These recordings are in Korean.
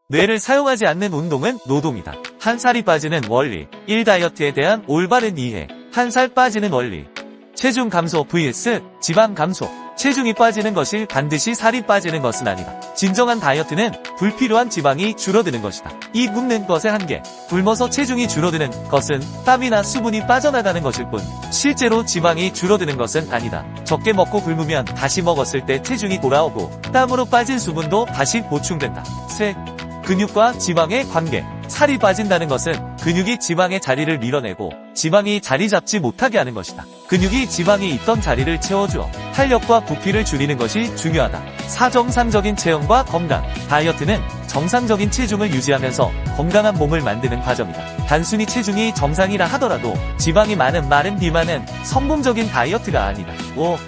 뇌를 사용하지 않는 운동은 노동이다. 한 살이 빠지는 원리. 1. 다이어트에 대한 올바른 이해. 한 살 빠지는 원리. 체중 감소 vs 지방 감소. 체중이 빠지는 것이 반드시 살이 빠지는 것은 아니다. 진정한 다이어트는 불필요한 지방이 줄어드는 것이다. 이 굶는 것의 한계. 굶어서 체중이 줄어드는 것은 땀이나 수분이 빠져나가는 것일 뿐 실제로 지방이 줄어드는 것은 아니다. 적게 먹고 굶으면 다시 먹었을 때 체중이 돌아오고 땀으로 빠진 수분도 다시 보충된다. 셋. 근육과 지방의 관계. 살이 빠진다는 것은 근육이 지방의 자리를 밀어내고 지방이 자리 잡지 못하게 하는 것이다. 근육이 지방이 있던 자리를 채워주어 탄력과 부피를 줄이는 것이 중요하다. 4. 정상적인 체형과 건강. 다이어트는 정상적인 체중을 유지하면서 건강한 몸을 만드는 과정이다. 단순히 체중이 정상이라 하더라도 지방이 많은 마른 비만은 성공적인 다이어트가 아니다. 5.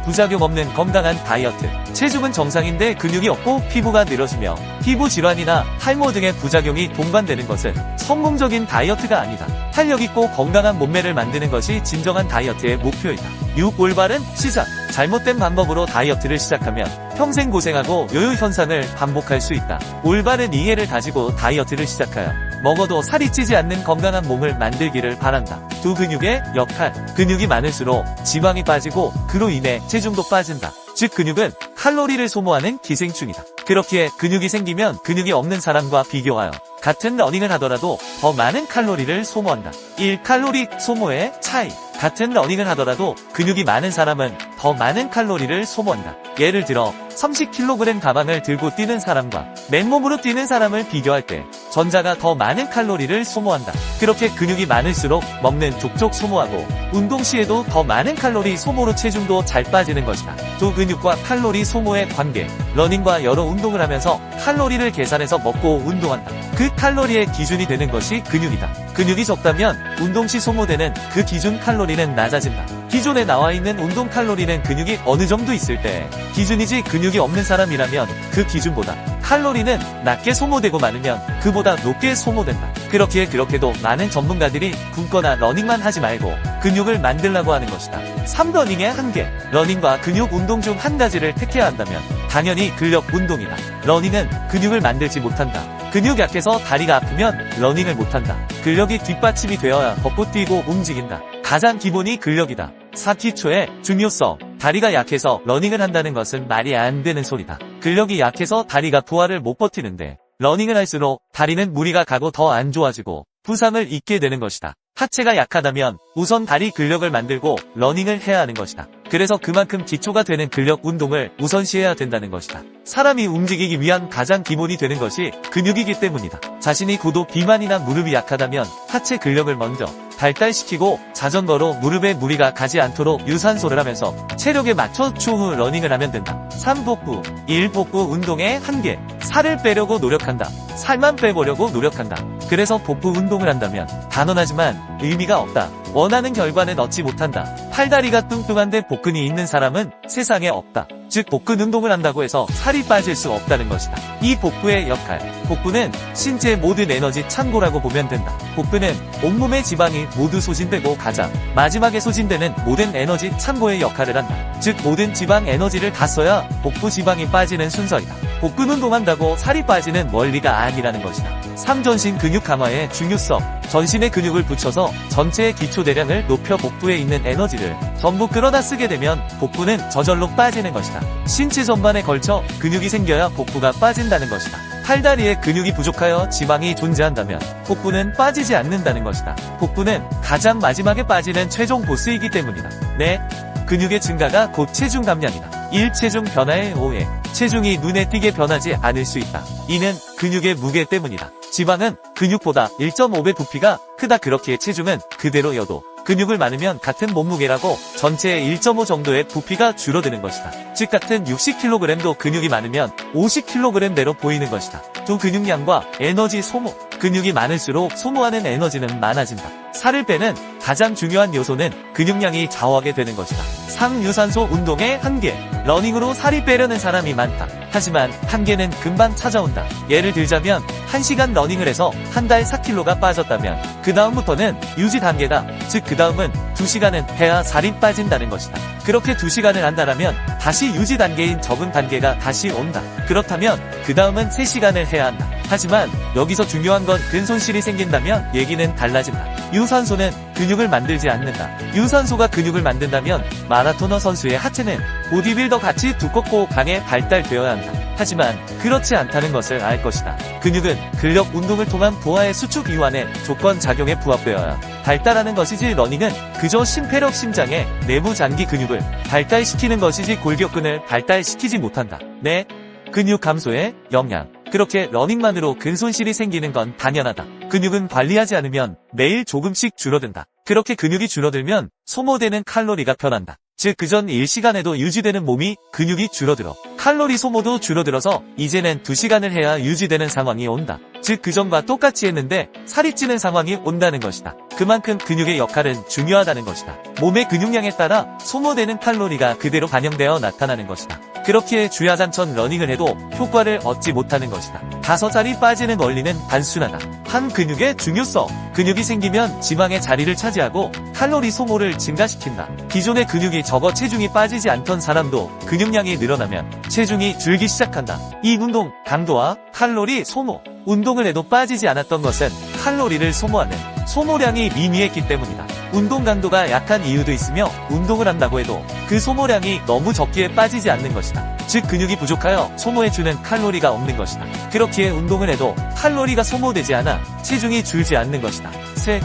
부작용 없는 건강한 다이어트. 체중은 정상인데 근육이 없고 피부가 늘어지며 피부 질환이나 탈모 등의 부작용이 동반되는 것은 성공적인 다이어트가 아니다. 탄력 있고 건강한 몸매를 만드는 것이 진정한 다이어트의 목표이다. 6. 올바른 시작. 잘못된 방법으로 다이어트를 시작하면 평생 고생하고 요요 현상을 반복할 수 있다. 올바른 이해를 가지고 다이어트를 시작하여 먹어도 살이 찌지 않는 건강한 몸을 만들기를 바란다. 두 근육의 역할. 근육이 많을수록 지방이 빠지고 그로 인해 체중도 빠진다. 즉 근육은 칼로리를 소모하는 기생충이다. 그렇기에 근육이 생기면 근육이 없는 사람과 비교하여 같은 러닝을 하더라도 더 많은 칼로리를 소모한다. 1. 칼로리 소모의 차이. 같은 러닝을 하더라도 근육이 많은 사람은 더 많은 칼로리를 소모한다. 예를 들어 30kg 가방을 들고 뛰는 사람과 맨몸으로 뛰는 사람을 비교할 때 전자가 더 많은 칼로리를 소모한다. 그렇게 근육이 많을수록 먹는 족족 소모하고 운동 시에도 더 많은 칼로리 소모로 체중도 잘 빠지는 것이다. 두 근육과 칼로리 소모의 관계. 러닝과 여러 운동을 하면서 칼로리를 계산해서 먹고 운동한다. 그 칼로리의 기준이 되는 것이 근육이다. 근육이 적다면 운동 시 소모되는 그 기준 칼로리는 낮아진다. 기존에 나와 있는 운동 칼로리는 근육이 어느 정도 있을 때 기준이지 근육이 없는 사람이라면 그 기준보다 칼로리는 낮게 소모되고 많으면 그보다 높게 소모된다. 그렇게도 많은 전문가들이 굶거나 러닝만 하지 말고 근육을 만들라고 하는 것이다. 3. 러닝의 한계. 러닝과 근육 운동 중 한 가지를 택해야 한다면 당연히 근력 운동이다. 러닝은 근육을 만들지 못한다. 근육 약해서 다리가 아프면 러닝을 못한다. 근력이 뒷받침이 되어야 걷고 뛰고 움직인다. 가장 기본이 근력이다. 4. 기초의 중요성. 다리가 약해서 러닝을 한다는 것은 말이 안 되는 소리다. 근력이 약해서 다리가 부하를 못 버티는데 러닝을 할수록 다리는 무리가 가고 더 안 좋아지고 부상을 입게 되는 것이다. 하체가 약하다면 우선 다리 근력을 만들고 러닝을 해야 하는 것이다. 그래서 그만큼 기초가 되는 근력 운동을 우선시해야 된다는 것이다. 사람이 움직이기 위한 가장 기본이 되는 것이 근육이기 때문이다. 자신이 고도 비만이나 무릎이 약하다면 하체 근력을 먼저 발달시키고 자전거로 무릎에 무리가 가지 않도록 유산소를 하면서 체력에 맞춰 추후 러닝을 하면 된다. 3. 복부. 1. 복부 운동의 한계. 살을 빼려고 노력한다. 살만 빼보려고 노력한다. 그래서 복부 운동을 한다면 단언하지만 의미가 없다. 원하는 결과는 얻지 못한다. 팔다리가 뚱뚱한데 복근이 있는 사람은 세상에 없다. 즉 복근 운동을 한다고 해서 살이 빠질 수 없다는 것이다. 이 복부의 역할. 복부는 신체의 모든 에너지 창고라고 보면 된다. 복부는 온몸의 지방이 모두 소진되고 가장 마지막에 소진되는 모든 에너지 창고의 역할을 한다. 즉 모든 지방 에너지를 다 써야 복부 지방이 빠지는 순서이다. 복근 운동한다고 살이 빠지는 원리가 아니라는 것이다. 3. 전신 근육 강화의 중요성. 전신의 근육을 붙여서 전체의 기초 대량을 높여 복부에 있는 에너지를 전부 끌어다 쓰게 되면 복부는 저절로 빠지는 것이다. 신체 전반에 걸쳐 근육이 생겨야 복부가 빠진다는 것이다. 팔다리에 근육이 부족하여 지방이 존재한다면 복부는 빠지지 않는다는 것이다. 복부는 가장 마지막에 빠지는 최종 보스이기 때문이다. 네. 근육의 증가가 곧 체중 감량이다. 1. 체중 변화의 오해. 체중이 눈에 띄게 변하지 않을 수 있다. 이는 근육의 무게 때문이다. 지방은 근육보다 1.5배 부피가 크다. 그렇기에 체중은 그대로여도 근육을 많으면 같은 몸무게라고 전체의 1.5 정도의 부피가 줄어드는 것이다. 즉 같은 60kg도 근육이 많으면 50kg대로 보이는 것이다. 두 근육량과 에너지 소모. 근육이 많을수록 소모하는 에너지는 많아진다. 살을 빼는 가장 중요한 요소는 근육량이 좌우하게 되는 것이다. 3. 유산소 운동의 한계. 러닝으로 살이 빼려는 사람이 많다. 하지만 한계는 금방 찾아온다. 예를 들자면 1시간 러닝을 해서 한 달 4kg가 빠졌다면 그 다음부터는 유지 단계다. 즉 그 다음은 2시간은 해야 살이 빠진다는 것이다. 그렇게 2시간을 한다면 다시 유지 단계인 적응 단계가 다시 온다. 그렇다면 그 다음은 3시간을 해야 한다. 하지만 여기서 중요한 건 근손실이 생긴다면 얘기는 달라진다. 유산소는 근육을 만들지 않는다. 유산소가 근육을 만든다면 마라토너 선수의 하체는 보디빌더 같이 두껍고 강해 발달되어야 한다. 하지만 그렇지 않다는 것을 알 것이다. 근육은 근력 운동을 통한 부하의 수축 이완의 조건 작용에 부합되어야 발달하는 것이지, 러닝은 그저 심폐력 심장의 내부 장기 근육을 발달시키는 것이지 골격근을 발달시키지 못한다. 네, 근육 감소에 영향. 그렇게 러닝만으로 근손실이 생기는 건 당연하다. 근육은 관리하지 않으면 매일 조금씩 줄어든다. 그렇게 근육이 줄어들면 소모되는 칼로리가 변한다. 즉 그전 1시간에도 유지되는 몸이 근육이 줄어들어 칼로리 소모도 줄어들어서 이제는 2시간을 해야 유지되는 상황이 온다. 즉 그전과 똑같이 했는데 살이 찌는 상황이 온다는 것이다. 그만큼 근육의 역할은 중요하다는 것이다. 몸의 근육량에 따라 소모되는 칼로리가 그대로 반영되어 나타나는 것이다. 그렇기에 주야장천 러닝을 해도 효과를 얻지 못하는 것이다. 5살이 빠지는 원리는 단순하다. 한 근육의 중요성. 근육이 생기면 지방의 자리를 차지하고 칼로리 소모를 증가시킨다. 기존의 근육이 적어 체중이 빠지지 않던 사람도 근육량이 늘어나면 체중이 줄기 시작한다. 이 운동 강도와 칼로리 소모. 운동을 해도 빠지지 않았던 것은 칼로리를 소모하는 소모량이 미미했기 때문이다. 운동 강도가 약한 이유도 있으며 운동을 한다고 해도 그 소모량이 너무 적기에 빠지지 않는 것이다. 즉 근육이 부족하여 소모해주는 칼로리가 없는 것이다. 그렇기에 운동을 해도 칼로리가 소모되지 않아 체중이 줄지 않는 것이다. 셋.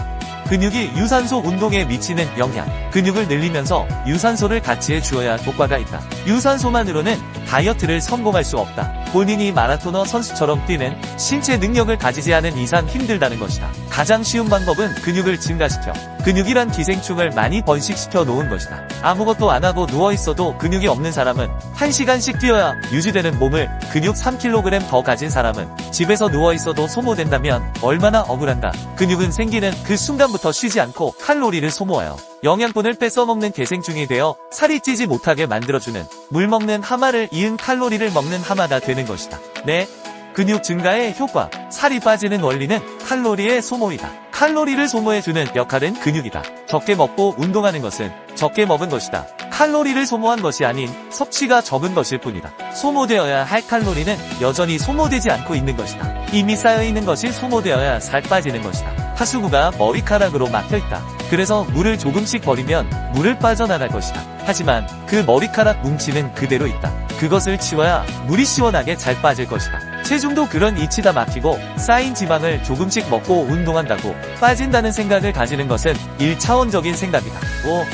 근육이 유산소 운동에 미치는 영향. 근육을 늘리면서 유산소를 같이 해주어야 효과가 있다. 유산소만으로는 다이어트를 성공할 수 없다. 본인이 마라토너 선수처럼 뛰는 신체 능력을 가지지 않은 이상 힘들다는 것이다. 가장 쉬운 방법은 근육을 증가시켜 근육이란 기생충을 많이 번식시켜 놓은 것이다. 아무것도 안 하고 누워있어도 근육이 없는 사람은 1시간씩 뛰어야 유지되는 몸을 근육 3kg 더 가진 사람은 집에서 누워있어도 소모된다면 얼마나 억울한가. 근육은 생기는 그 순간부터 쉬지 않고 칼로리를 소모하여 영양분을 뺏어먹는 개생충이 되어 살이 찌지 못하게 만들어주는 물 먹는 하마를 이은 칼로리를 먹는 하마가 되는 것이다. 네, 근육 증가의 효과. 살이 빠지는 원리는 칼로리의 소모이다. 칼로리를 소모해주는 역할은 근육이다. 적게 먹고 운동하는 것은 적게 먹은 것이다. 칼로리를 소모한 것이 아닌 섭취가 적은 것일 뿐이다. 소모되어야 할 칼로리는 여전히 소모되지 않고 있는 것이다. 이미 쌓여있는 것이 소모되어야 살 빠지는 것이다. 하수구가 머리카락으로 막혀있다. 그래서 물을 조금씩 버리면 물을 빠져나갈 것이다. 하지만 그 머리카락 뭉치는 그대로 있다. 그것을 치워야 물이 시원하게 잘 빠질 것이다. 체중도 그런 이치다 막히고 쌓인 지방을 조금씩 먹고 운동한다고 빠진다는 생각을 가지는 것은 1차원적인 생각이다. 5.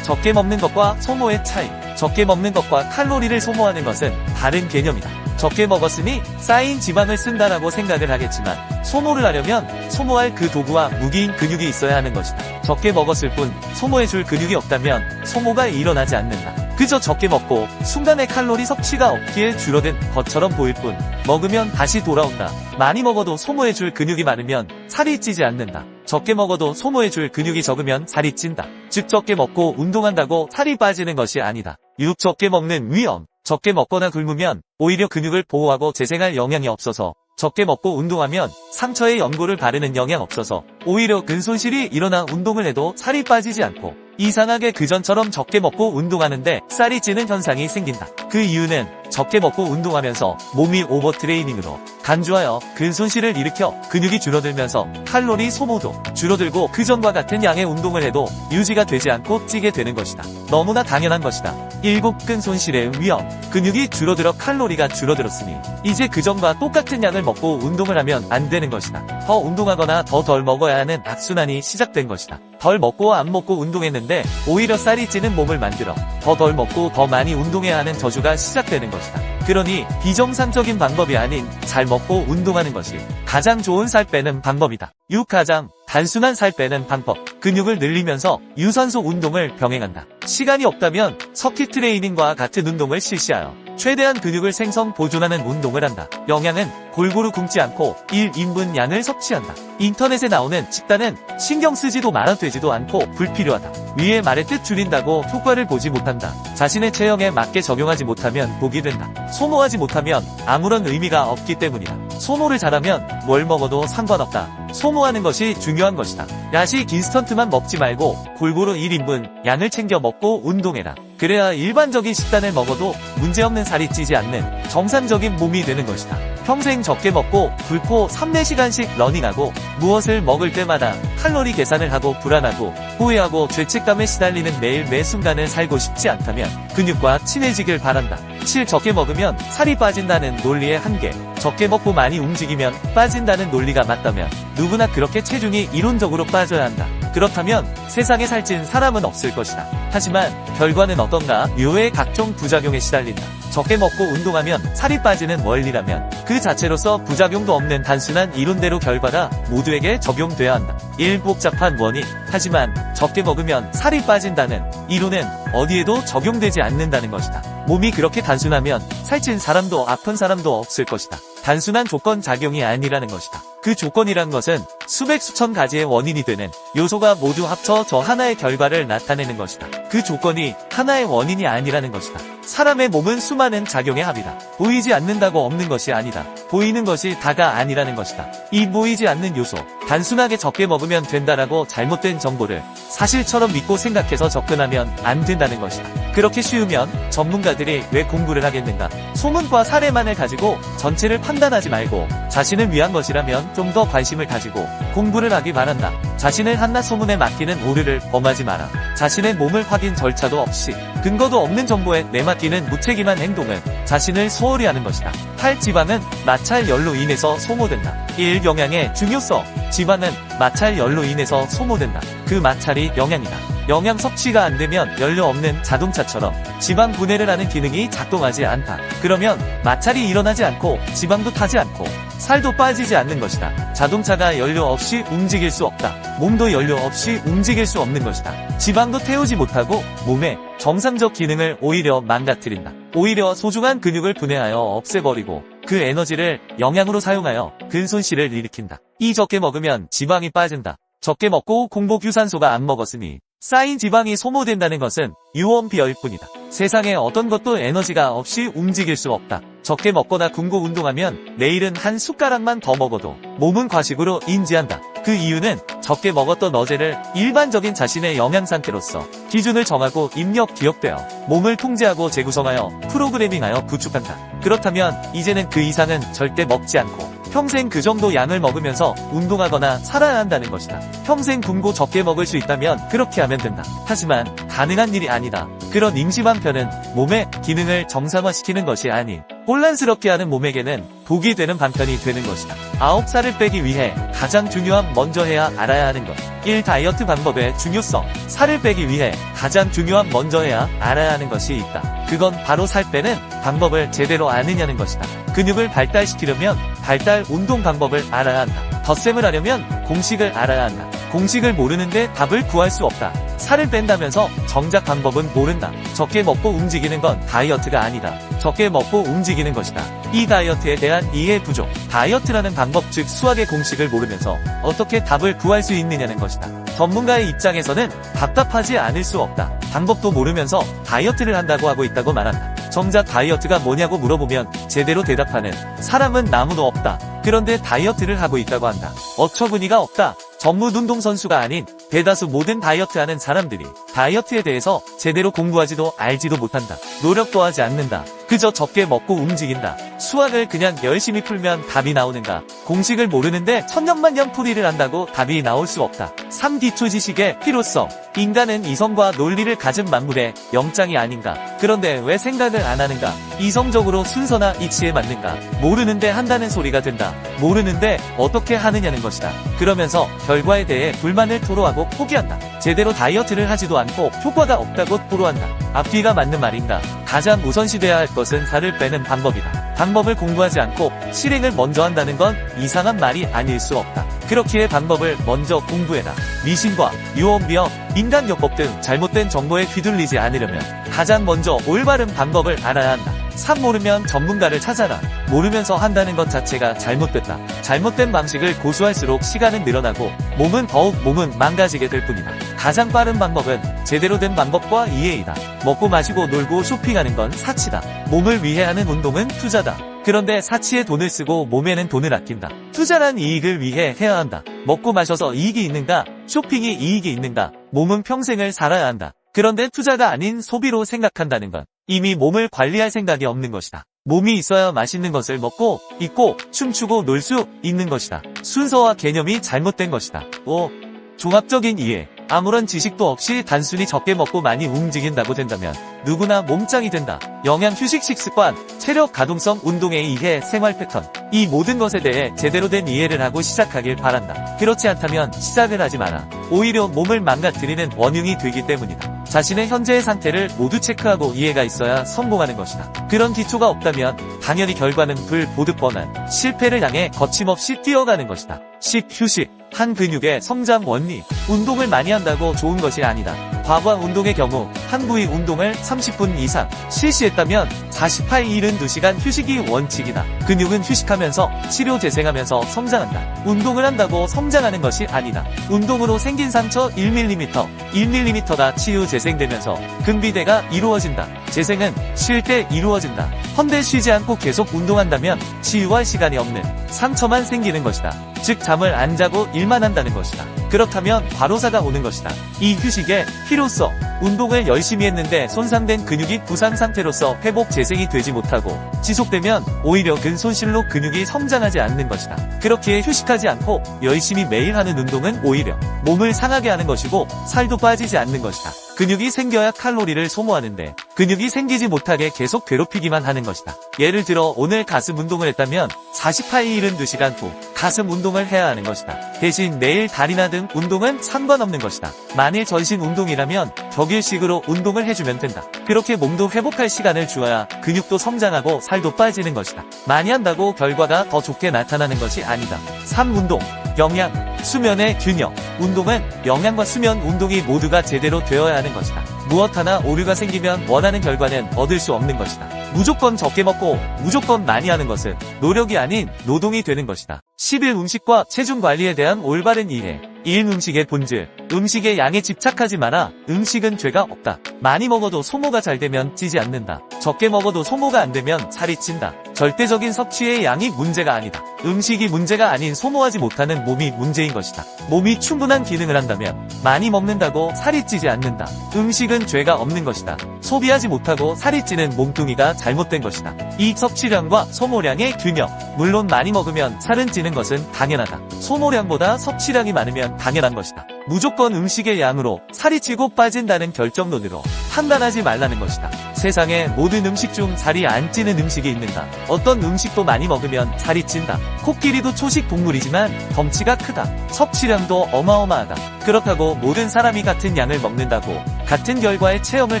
적게 먹는 것과 소모의 차이. 적게 먹는 것과 칼로리를 소모하는 것은 다른 개념이다. 적게 먹었으니 쌓인 지방을 쓴다라고 생각을 하겠지만 소모를 하려면 소모할 그 도구와 무기인 근육이 있어야 하는 것이다. 적게 먹었을 뿐 소모해줄 근육이 없다면 소모가 일어나지 않는다. 그저 적게 먹고 순간의 칼로리 섭취가 없기에 줄어든 것처럼 보일 뿐 먹으면 다시 돌아온다. 많이 먹어도 소모해줄 근육이 많으면 살이 찌지 않는다. 적게 먹어도 소모해줄 근육이 적으면 살이 찐다. 즉 적게 먹고 운동한다고 살이 빠지는 것이 아니다. 6. 적게 먹는 위험. 적게 먹거나 굶으면 오히려 근육을 보호하고 재생할 영양이 없어서 적게 먹고 운동하면 상처에 연고를 바르는 영양 없어서 오히려 근손실이 일어나 운동을 해도 살이 빠지지 않고 이상하게 그전처럼 적게 먹고 운동하는데 살이 찌는 현상이 생긴다. 그 이유는 적게 먹고 운동하면서 몸이 오버트레이닝으로 간주하여 근손실을 일으켜 근육이 줄어들면서 칼로리 소모도 줄어들고 그전과 같은 양의 운동을 해도 유지가 되지 않고 찌게 되는 것이다. 너무나 당연한 것이다. 7. 근손실의 위험. 근육이 줄어들어 칼로리가 줄어들었으니 이제 그전과 똑같은 양을 먹고 운동을 하면 안 되는 것이다. 더 운동하거나 더 덜 먹어야 하는 악순환이 시작된 것이다. 덜 먹고 안 먹고 운동했는데 오히려 살이 찌는 몸을 만들어 더 덜 먹고 더 많이 운동해야 하는 저주가 시작되는 것이다. 그러니 비정상적인 방법이 아닌 잘 먹고 운동하는 것이 가장 좋은 살 빼는 방법이다. 6. 가장 단순한 살 빼는 방법. 근육을 늘리면서 유산소 운동을 병행한다. 시간이 없다면 서킷 트레이닝과 같은 운동을 실시하여 최대한 근육을 생성 보존하는 운동을 한다. 영양은 골고루 굶지 않고 1인분 양을 섭취한다. 인터넷에 나오는 식단은 신경 쓰지도 말아 되지도 않고 불필요하다. 위의 말의 뜻 줄인다고 효과를 보지 못한다. 자신의 체형에 맞게 적용하지 못하면 복이 된다. 소모하지 못하면 아무런 의미가 없기 때문이다. 소모를 잘하면 뭘 먹어도 상관없다. 소모하는 것이 중요한 것이다. 야식 인스턴트만 먹지 말고 골고루 1인분 양을 챙겨 먹고 운동해라. 그래야 일반적인 식단을 먹어도 문제없는 살이 찌지 않는 정상적인 몸이 되는 것이다. 평생 적게 먹고 불코 3-4시간씩 러닝하고 무엇을 먹을 때마다 칼로리 계산을 하고 불안하고 후회하고 죄책감에 시달리는 매일 매 순간을 살고 싶지 않다면 근육과 친해지길 바란다. 7. 적게 먹으면 살이 빠진다는 논리의 한계. 적게 먹고 많이 움직이면 빠진다는 논리가 맞다면 누구나 그렇게 체중이 이론적으로 빠져야 한다. 그렇다면 세상에 살찐 사람은 없을 것이다. 하지만 결과는 어떤가? 묘의 각종 부작용에 시달린다. 적게 먹고 운동하면 살이 빠지는 원리라면 그 자체로서 부작용도 없는 단순한 이론대로 결과가 모두에게 적용돼야 한다. 1. 복잡한 원인. 하지만 적게 먹으면 살이 빠진다는 이론은 어디에도 적용되지 않는다는 것이다. 몸이 그렇게 단순하면 살찐 사람도 아픈 사람도 없을 것이다. 단순한 조건 작용이 아니라는 것이다. 그 조건이란 것은 수백 수천 가지의 원인이 되는 요소가 모두 합쳐 저 하나의 결과를 나타내는 것이다. 그 조건이 하나의 원인이 아니라는 것이다. 사람의 몸은 수많은 작용의 합이다. 보이지 않는다고 없는 것이 아니다. 보이는 것이 다가 아니라는 것이다. 이 보이지 않는 요소, 단순하게 적게 먹으면 된다라고 잘못된 정보를 사실처럼 믿고 생각해서 접근하면 안 된다는 것이다. 그렇게 쉬우면 전문가들이 왜 공부를 하겠는가? 소문과 사례만을 가지고 전체를 판단하지 말고 자신을 위한 것이라면 좀 더 관심을 가지고 공부를 하기 바란다. 자신을 한낱 소문에 맡기는 오류를 범하지 마라. 자신의 몸을 확인 절차도 없이 근거도 없는 정보에 내맡기는 무책임한 행동은 자신을 소홀히 하는 것이다. 8. 지방은 마찰열로 인해서 소모된다. 1. 영양의 중요성. 지방은 마찰열로 인해서 소모된다. 그 마찰이 영양이다. 영양 섭취가 안되면 연료 없는 자동차처럼 지방 분해를 하는 기능이 작동하지 않다. 그러면 마찰이 일어나지 않고 지방도 타지 않고 살도 빠지지 않는 것이다. 자동차가 연료 없이 움직일 수 없다. 몸도 연료 없이 움직일 수 없는 것이다. 지방도 태우지 못하고 몸의 정상적 기능을 오히려 망가뜨린다. 오히려 소중한 근육을 분해하여 없애버리고 그 에너지를 영양으로 사용하여 근손실을 일으킨다. 이 적게 먹으면 지방이 빠진다. 적게 먹고 공복 유산소가 안 먹었으니 쌓인 지방이 소모된다는 것은 유언비어일 뿐이다. 세상에 어떤 것도 에너지가 없이 움직일 수 없다. 적게 먹거나 굶고 운동하면 내일은 한 숟가락만 더 먹어도 몸은 과식으로 인지한다. 그 이유는 적게 먹었던 어제를 일반적인 자신의 영양 상태로서 기준을 정하고 입력 기억되어 몸을 통제하고 재구성하여 프로그래밍하여 구축한다. 그렇다면 이제는 그 이상은 절대 먹지 않고 평생 그 정도 양을 먹으면서 운동하거나 살아야 한다는 것이다. 평생 굶고 적게 먹을 수 있다면 그렇게 하면 된다. 하지만 가능한 일이 아니다. 그런 임시만 편은 몸의 기능을 정상화시키는 것이 아닌 혼란스럽게 하는 몸에게는 독이 되는 반편이 되는 것이다. 9. 살을 빼기 위해 가장 중요한 먼저 해야 알아야 하는 것. 1. 다이어트 방법의 중요성. 살을 빼기 위해 가장 중요한 먼저 해야 알아야 하는 것이 있다. 그건 바로 살 빼는 방법을 제대로 아느냐는 것이다. 근육을 발달시키려면 발달 운동 방법을 알아야 한다. 덧셈을 하려면 공식을 알아야 한다. 공식을 모르는데 답을 구할 수 없다. 살을 뺀다면서 정작 방법은 모른다. 적게 먹고 움직이는 건 다이어트가 아니다. 적게 먹고 움직이는 것이다. 이 다이어트에 대한 이해 부족. 다이어트라는 방법 즉 수학의 공식을 모르면서 어떻게 답을 구할 수 있느냐는 것이다. 전문가의 입장에서는 답답하지 않을 수 없다. 방법도 모르면서 다이어트를 한다고 하고 있다고 말한다. 정작 다이어트가 뭐냐고 물어보면 제대로 대답하는 사람은 아무도 없다. 그런데 다이어트를 하고 있다고 한다. 어처구니가 없다. 전문 운동선수가 아닌 대다수 모든 다이어트하는 사람들이 다이어트에 대해서 제대로 공부하지도 알지도 못한다. 노력도 하지 않는다. 그저 적게 먹고 움직인다. 수학을 그냥 열심히 풀면 답이 나오는가? 공식을 모르는데 천년만년풀이를 한다고 답이 나올 수 없다. 3. 기초지식의 필요성. 인간은 이성과 논리를 가진 만물의 영장이 아닌가? 그런데 왜 생각을 안 하는가? 이성적으로 순서나 이치에 맞는가? 모르는데 한다는 소리가 된다. 모르는데 어떻게 하느냐는 것이다. 그러면서 결과에 대해 불만을 토로하고 포기한다. 제대로 다이어트를 하지도 않고 효과가 없다고 토로한다. 앞뒤가 맞는 말인가? 가장 우선시돼야 할 것은 살을 빼는 방법이다. 방법을 공부하지 않고 실행을 먼저 한다는 건 이상한 말이 아닐 수 없다. 그렇기에 방법을 먼저 공부해라. 미신과 유언비어, 인간요법 등 잘못된 정보에 휘둘리지 않으려면 가장 먼저 올바른 방법을 알아야 한다. 모르면 전문가를 찾아라. 모르면서 한다는 것 자체가 잘못됐다. 잘못된 방식을 고수할수록 시간은 늘어나고 몸은 망가지게 될 뿐이다. 가장 빠른 방법은 제대로 된 방법과 이해이다. 먹고 마시고 놀고 쇼핑하는 건 사치다. 몸을 위해 하는 운동은 투자다. 그런데 사치에 돈을 쓰고 몸에는 돈을 아낀다. 투자란 이익을 위해 해야 한다. 먹고 마셔서 이익이 있는가? 쇼핑이 이익이 있는가? 몸은 평생을 살아야 한다. 그런데 투자가 아닌 소비로 생각한다는 건 이미 몸을 관리할 생각이 없는 것이다. 몸이 있어야 맛있는 것을 먹고 입고 춤추고 놀 수 있는 것이다. 순서와 개념이 잘못된 것이다. 5. 종합적인 이해. 아무런 지식도 없이 단순히 적게 먹고 많이 움직인다고 된다면 누구나 몸짱이 된다. 영양, 휴식, 식습관, 체력, 가동성, 운동의 이해, 생활 패턴, 이 모든 것에 대해 제대로 된 이해를 하고 시작하길 바란다. 그렇지 않다면 시작을 하지 마라. 오히려 몸을 망가뜨리는 원흉이 되기 때문이다. 자신의 현재의 상태를 모두 체크하고 이해가 있어야 성공하는 것이다. 그런 기초가 없다면 당연히 결과는 불보듯 뻔한 실패를 향해 거침없이 뛰어가는 것이다. 10. 휴식. 한 근육의 성장 원리. 운동을 많이 한다고 좋은 것이 아니다. 과거와 운동의 경우 한 부위 운동을 30분 이상 실시했다면 48, 72시간 휴식이 원칙이다. 근육은 휴식하면서 치료 재생하면서 성장한다. 운동을 한다고 성장하는 것이 아니다. 운동으로 생긴 상처 1mm, 1mm가 치유 재생되면서 근비대가 이루어진다. 재생은 쉴 때 이루어진다. 헌데 쉬지 않고 계속 운동한다면 치유할 시간이 없는 상처만 생기는 것이다. 즉 잠을 안 자고 일만 한다는 것이다. 그렇다면 과로사가 오는 것이다. 이 휴식의 필요성. 운동을 열심히 했는데 손상된 근육이 부상 상태로서 회복 재생이 되지 못하고 지속되면 오히려 근손실로 근육이 성장하지 않는 것이다. 그렇기에 휴식하지 않고 열심히 매일 하는 운동은 오히려 몸을 상하게 하는 것이고 살도 빠지지 않는 것이다. 근육이 생겨야 칼로리를 소모하는데 근육이 생기지 못하게 계속 괴롭히기만 하는 것이다. 예를 들어 오늘 가슴 운동을 했다면 48, 72시간 후 가슴 운동을 해야 하는 것이다. 대신 내일 다리나 등 운동은 상관없는 것이다. 만일 전신 운동이라면 격일식으로 운동을 해주면 된다. 그렇게 몸도 회복할 시간을 주어야 근육도 성장하고 살도 빠지는 것이다. 많이 한다고 결과가 더 좋게 나타나는 것이 아니다. 3. 운동. 영양, 수면의 균형. 운동은 영양과 수면, 운동이 모두가 제대로 되어야 하는 것이다. 무엇 하나 오류가 생기면 원하는 결과는 얻을 수 없는 것이다. 무조건 적게 먹고 무조건 많이 하는 것은 노력이 아닌 노동이 되는 것이다. 11. 음식과 체중 관리에 대한 올바른 이해. 1. 음식의 본질. 음식의 양에 집착하지 마라. 음식은 죄가 없다. 많이 먹어도 소모가 잘 되면 찌지 않는다. 적게 먹어도 소모가 안 되면 살이 찐다. 절대적인 섭취의 양이 문제가 아니다. 음식이 문제가 아닌 소모하지 못하는 몸이 문제인 것이다. 몸이 충분한 기능을 한다면 많이 먹는다고 살이 찌지 않는다. 음식은 죄가 없는 것이다. 소비하지 못하고 살이 찌는 몸뚱이가 잘못된 것이다. 이 섭취량과 소모량의 균형. 물론 많이 먹으면 살은 찌는 것은 당연하다. 소모량보다 섭취량이 많으면 당연한 것이다. 무조건 음식의 양으로 살이 찌고 빠진다는 결정론으로 판단하지 말라는 것이다. 세상에 모든 음식 중 살이 안 찌는 음식이 있는가? 어떤 음식도 많이 먹으면 살이 찐다. 코끼리도 초식 동물이지만 덩치가 크다. 섭취량도 어마어마하다. 그렇다고 모든 사람이 같은 양을 먹는다고 같은 결과의 체험을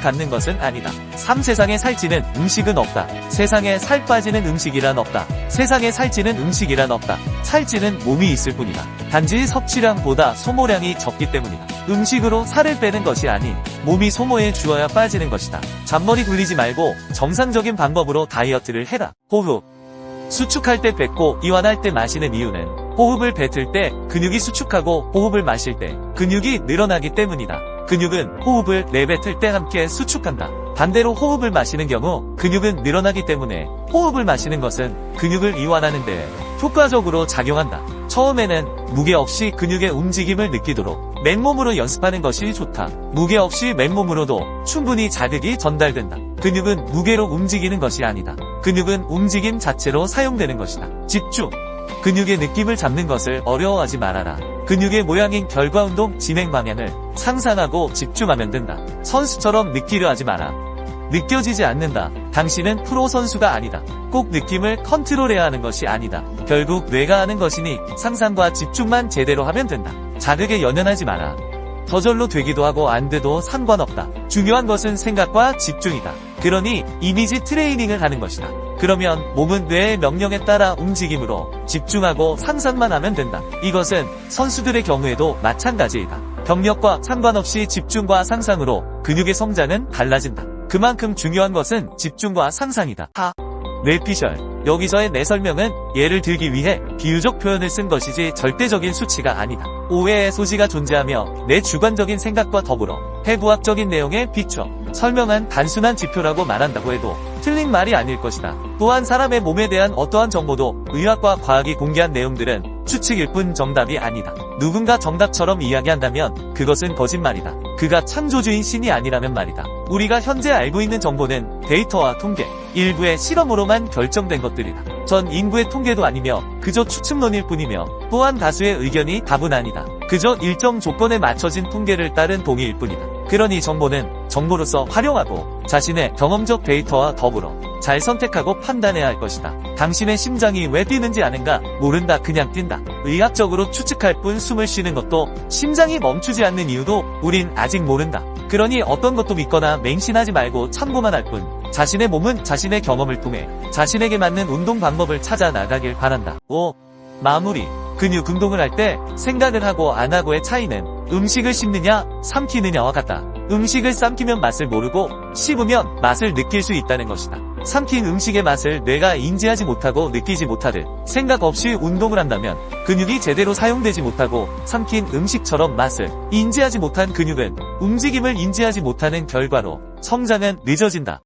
갖는 것은 아니다. 3. 세상에 살찌는 음식은 없다. 세상에 살 빠지는 음식이란 없다. 세상에 살찌는 음식이란 없다. 살찌는 몸이 있을 뿐이다. 단지 섭취량보다 소모량이 적기 때문이다. 음식으로 살을 빼는 것이 아닌 몸이 소모해 주어야 빠지는 것이다. 잔머리 굴리지 말고 정상적인 방법으로 다이어트를 해라. 호흡. 수축할 때 뱉고 이완할 때 마시는 이유는 호흡을 뱉을 때 근육이 수축하고 호흡을 마실 때 근육이 늘어나기 때문이다. 근육은 호흡을 내뱉을 때 함께 수축한다. 반대로 호흡을 마시는 경우 근육은 늘어나기 때문에 호흡을 마시는 것은 근육을 이완하는 데 효과적으로 작용한다. 처음에는 무게 없이 근육의 움직임을 느끼도록 맨몸으로 연습하는 것이 좋다. 무게 없이 맨몸으로도 충분히 자극이 전달된다. 근육은 무게로 움직이는 것이 아니다. 근육은 움직임 자체로 사용되는 것이다. 집중. 근육의 느낌을 잡는 것을 어려워하지 말아라. 근육의 모양인 결과운동 진행 방향을 상상하고 집중하면 된다. 선수처럼 느끼려 하지 마라. 느껴지지 않는다. 당신은 프로 선수가 아니다. 꼭 느낌을 컨트롤해야 하는 것이 아니다. 결국 뇌가 하는 것이니 상상과 집중만 제대로 하면 된다. 자극에 연연하지 마라. 저절로 되기도 하고 안 돼도 상관없다. 중요한 것은 생각과 집중이다. 그러니 이미지 트레이닝을 하는 것이다. 그러면 몸은 뇌의 명령에 따라 움직임으로 집중하고 상상만 하면 된다. 이것은 선수들의 경우에도 마찬가지이다. 경력과 상관없이 집중과 상상으로 근육의 성장은 달라진다. 그만큼 중요한 것은 집중과 상상이다. 뇌피셜. 여기서의 내 설명은 예를 들기 위해 비유적 표현을 쓴 것이지 절대적인 수치가 아니다. 오해의 소지가 존재하며 내 주관적인 생각과 더불어 해부학적인 내용에 비춰 설명한 단순한 지표라고 말한다고 해도 틀린 말이 아닐 것이다. 또한 사람의 몸에 대한 어떠한 정보도 의학과 과학이 공개한 내용들은 추측일 뿐 정답이 아니다. 누군가 정답처럼 이야기한다면 그것은 거짓말이다. 그가 창조주인 신이 아니라면 말이다. 우리가 현재 알고 있는 정보는 데이터와 통계, 일부의 실험으로만 결정된 것들이다. 전 인구의 통계도 아니며 그저 추측론일 뿐이며 또한 다수의 의견이 답은 아니다. 그저 일정 조건에 맞춰진 통계를 따른 동의일 뿐이다. 그러니 정보는 정보로서 활용하고 자신의 경험적 데이터와 더불어 잘 선택하고 판단해야 할 것이다. 당신의 심장이 왜 뛰는지 아는가? 모른다. 그냥 뛴다. 의학적으로 추측할 뿐 숨을 쉬는 것도 심장이 멈추지 않는 이유도 우린 아직 모른다. 그러니 어떤 것도 믿거나 맹신하지 말고 참고만 할 뿐 자신의 몸은 자신의 경험을 통해 자신에게 맞는 운동 방법을 찾아 나가길 바란다. 5. 마무리. 근육 운동을 할 때 생각을 하고 안 하고의 차이는 음식을 씹느냐 삼키느냐와 같다. 음식을 삼키면 맛을 모르고 씹으면 맛을 느낄 수 있다는 것이다. 삼킨 음식의 맛을 뇌가 인지하지 못하고 느끼지 못하듯 생각 없이 운동을 한다면 근육이 제대로 사용되지 못하고 삼킨 음식처럼 맛을 인지하지 못한 근육은 움직임을 인지하지 못하는 결과로 성장은 늦어진다.